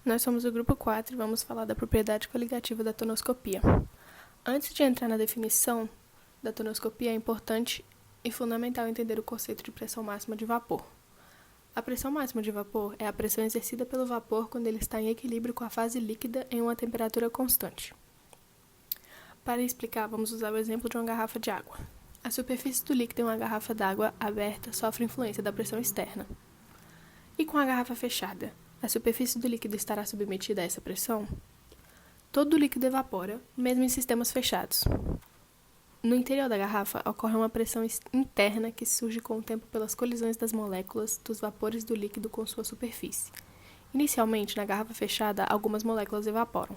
Nós somos o grupo 4 e vamos falar da propriedade coligativa da tonoscopia. Antes de entrar na definição da tonoscopia, é importante e fundamental entender o conceito de pressão máxima de vapor. A pressão máxima de vapor é a pressão exercida pelo vapor quando ele está em equilíbrio com a fase líquida em uma temperatura constante. Para explicar, vamos usar o exemplo de uma garrafa de água. A superfície do líquido em uma garrafa d'água aberta sofre influência da pressão externa. E com a garrafa fechada, a superfície do líquido estará submetida a essa pressão? Todo o líquido evapora, mesmo em sistemas fechados. No interior da garrafa ocorre uma pressão interna que surge com o tempo pelas colisões das moléculas dos vapores do líquido com sua superfície. Inicialmente, na garrafa fechada, algumas moléculas evaporam.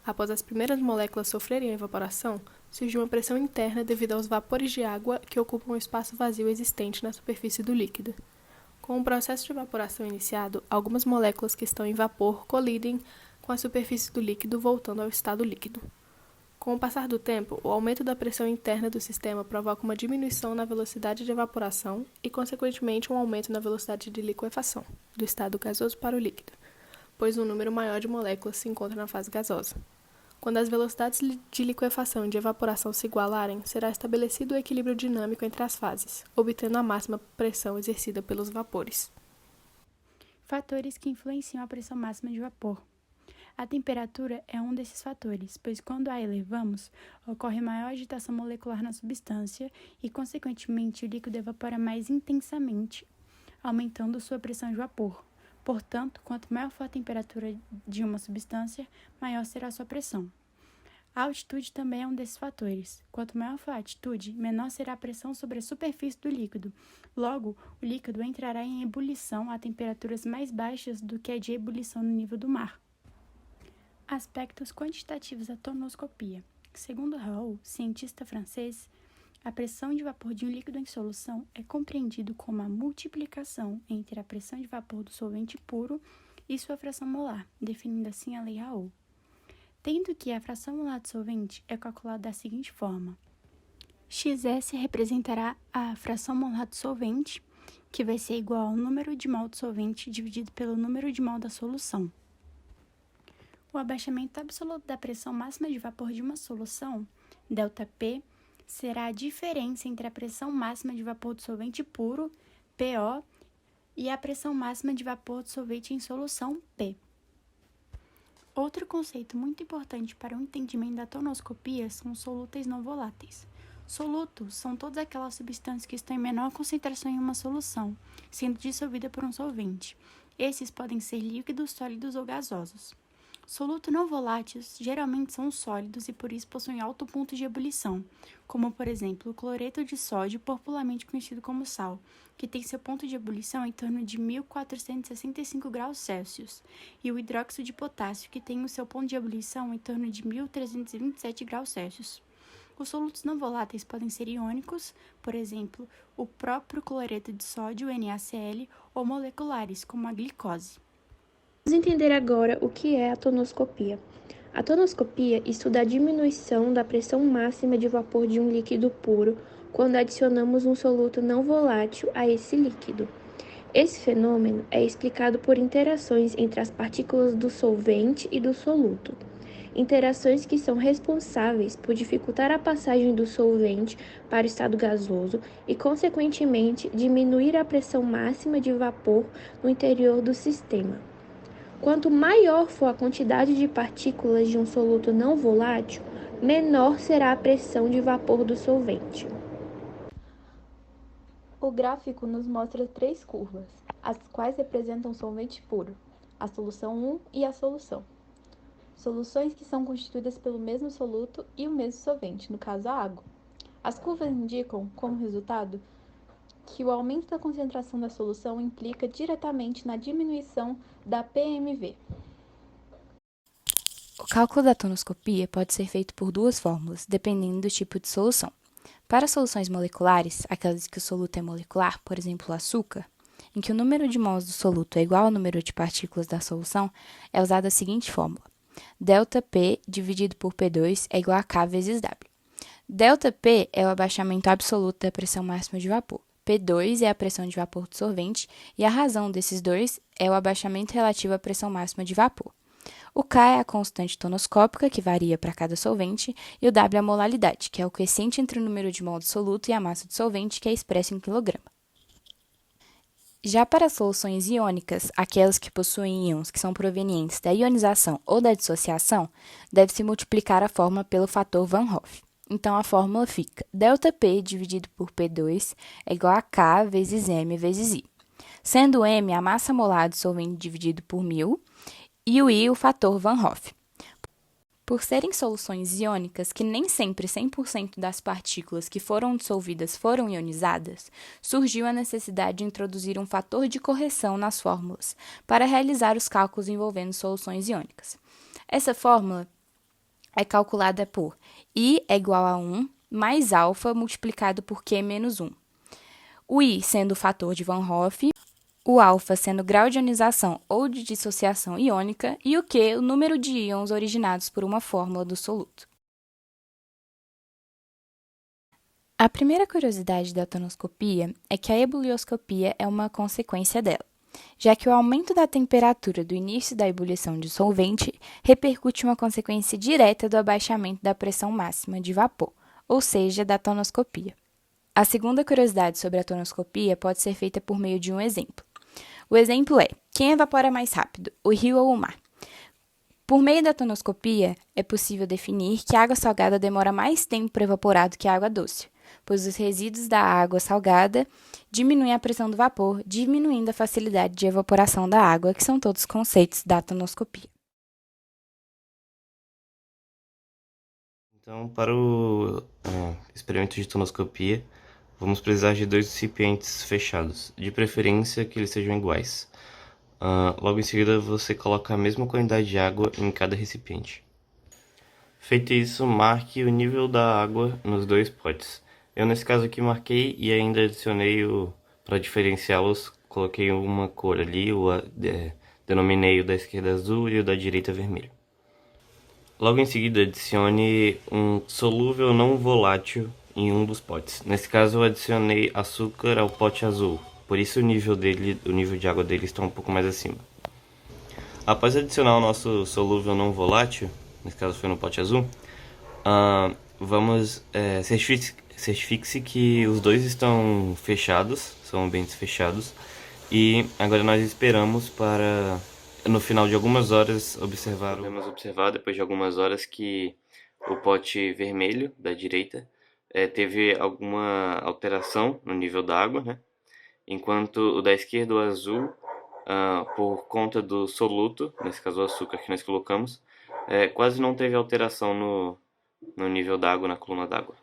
Após as primeiras moléculas sofrerem a evaporação, surge uma pressão interna devido aos vapores de água que ocupam o espaço vazio existente na superfície do líquido. Com o processo de evaporação iniciado, algumas moléculas que estão em vapor colidem com a superfície do líquido, voltando ao estado líquido. Com o passar do tempo, o aumento da pressão interna do sistema provoca uma diminuição na velocidade de evaporação e, consequentemente, um aumento na velocidade de liquefação, do estado gasoso para o líquido, pois um número maior de moléculas se encontra na fase gasosa. Quando as velocidades de liquefação e de evaporação se igualarem, será estabelecido o equilíbrio dinâmico entre as fases, obtendo a máxima pressão exercida pelos vapores. Fatores que influenciam a pressão máxima de vapor. A temperatura é um desses fatores, pois quando a elevamos, ocorre maior agitação molecular na substância e, consequentemente, o líquido evapora mais intensamente, aumentando sua pressão de vapor. Portanto, quanto maior for a temperatura de uma substância, maior será sua pressão. A altitude também é um desses fatores. Quanto maior for a altitude, menor será a pressão sobre a superfície do líquido. Logo, o líquido entrará em ebulição a temperaturas mais baixas do que a de ebulição no nível do mar. Aspectos quantitativos da tonoscopia. Segundo Raoult, cientista francês, a pressão de vapor de um líquido em solução é compreendido como a multiplicação entre a pressão de vapor do solvente puro e sua fração molar, definindo assim a lei Raoult. Tendo que a fração molar do solvente é calculada da seguinte forma: XS representará a fração molar do solvente, que vai ser igual ao número de mol do solvente dividido pelo número de mol da solução. O abaixamento absoluto da pressão máxima de vapor de uma solução, ΔP, será a diferença entre a pressão máxima de vapor do solvente puro, PO, e a pressão máxima de vapor do solvente em solução, P. Outro conceito muito importante para o entendimento da tonoscopia são os solúteis não voláteis. Solutos são todas aquelas substâncias que estão em menor concentração em uma solução, sendo dissolvida por um solvente. Esses podem ser líquidos, sólidos ou gasosos. Solutos não voláteis geralmente são sólidos e por isso possuem alto ponto de ebulição, como por exemplo o cloreto de sódio, popularmente conhecido como sal, que tem seu ponto de ebulição em torno de 1465 graus Celsius, e o hidróxido de potássio, que tem o seu ponto de ebulição em torno de 1327 graus Celsius. Os solutos não voláteis podem ser iônicos, por exemplo, o próprio cloreto de sódio, NaCl, ou moleculares, como a glicose. Vamos entender agora o que é a tonoscopia. A tonoscopia estuda a diminuição da pressão máxima de vapor de um líquido puro quando adicionamos um soluto não volátil a esse líquido. Esse fenômeno é explicado por interações entre as partículas do solvente e do soluto. Interações que são responsáveis por dificultar a passagem do solvente para o estado gasoso e, consequentemente, diminuir a pressão máxima de vapor no interior do sistema. Quanto maior for a quantidade de partículas de um soluto não volátil, menor será a pressão de vapor do solvente. O gráfico nos mostra 3 curvas, as quais representam o solvente puro, a solução 1 e a solução. Soluções que são constituídas pelo mesmo soluto e o mesmo solvente, no caso a água. As curvas indicam, como resultado, que o aumento da concentração da solução implica diretamente na diminuição da PMV. O cálculo da tonoscopia pode ser feito por duas fórmulas, dependendo do tipo de solução. Para soluções moleculares, aquelas que o soluto é molecular, por exemplo, o açúcar, em que o número de mols do soluto é igual ao número de partículas da solução, é usada a seguinte fórmula: ΔP dividido por P2 é igual a K vezes W. ΔP é o abaixamento absoluto da pressão máxima de vapor. P2 é a pressão de vapor do solvente, e a razão desses dois é o abaixamento relativo à pressão máxima de vapor. O K é a constante tonoscópica, que varia para cada solvente, e o W é a molalidade, que é o coeficiente entre o número de mol do soluto e a massa do solvente, que é expresso em quilograma. Já para soluções iônicas, aquelas que possuem íons que são provenientes da ionização ou da dissociação, deve-se multiplicar a fórmula pelo fator Van Hoff. Então, a fórmula fica ΔP dividido por P2 é igual a K vezes M vezes I, sendo M a massa molar do solvente dividido por 1000 e o I o fator Van Hoff. Por serem soluções iônicas que nem sempre 100% das partículas que foram dissolvidas foram ionizadas, surgiu a necessidade de introduzir um fator de correção nas fórmulas para realizar os cálculos envolvendo soluções iônicas. Essa fórmula é calculada por I é igual a 1 mais alfa multiplicado por Q menos 1. O I sendo o fator de Van Hoff, o alfa sendo o grau de ionização ou de dissociação iônica e o Q o número de íons originados por uma fórmula do soluto. A primeira curiosidade da tonoscopia é que a ebulioscopia é uma consequência dela, já que o aumento da temperatura do início da ebulição de solvente repercute uma consequência direta do abaixamento da pressão máxima de vapor, ou seja, da tonoscopia. A segunda curiosidade sobre a tonoscopia pode ser feita por meio de um exemplo. O exemplo é: quem evapora mais rápido, o rio ou o mar? Por meio da tonoscopia, é possível definir que a água salgada demora mais tempo para evaporar do que a água doce, pois os resíduos da água salgada diminuem a pressão do vapor, diminuindo a facilidade de evaporação da água, que são todos conceitos da tonoscopia. Então, para o experimento de tonoscopia, vamos precisar de 2 recipientes fechados, de preferência que eles sejam iguais. Logo em seguida, você coloca a mesma quantidade de água em cada recipiente. Feito isso, marque o nível da água nos 2 potes. Eu, nesse caso aqui, marquei e ainda adicionei, para diferenciá-los, coloquei uma cor ali, denominei o da esquerda azul e o da direita vermelho. Logo em seguida, adicione um solúvel não volátil em um dos potes. Nesse caso, eu adicionei açúcar ao pote azul, por isso o nível de água dele está um pouco mais acima. Após adicionar o nosso solúvel não volátil, nesse caso foi no pote azul, certifique-se que os dois estão fechados, são ambientes fechados, e agora nós esperamos para, no final de algumas horas, podemos observar depois de algumas horas que o pote vermelho da direita teve alguma alteração no nível da água, né? Enquanto o da esquerda, o azul, por conta do soluto, nesse caso o açúcar que nós colocamos, quase não teve alteração no nível da água, na coluna d'água.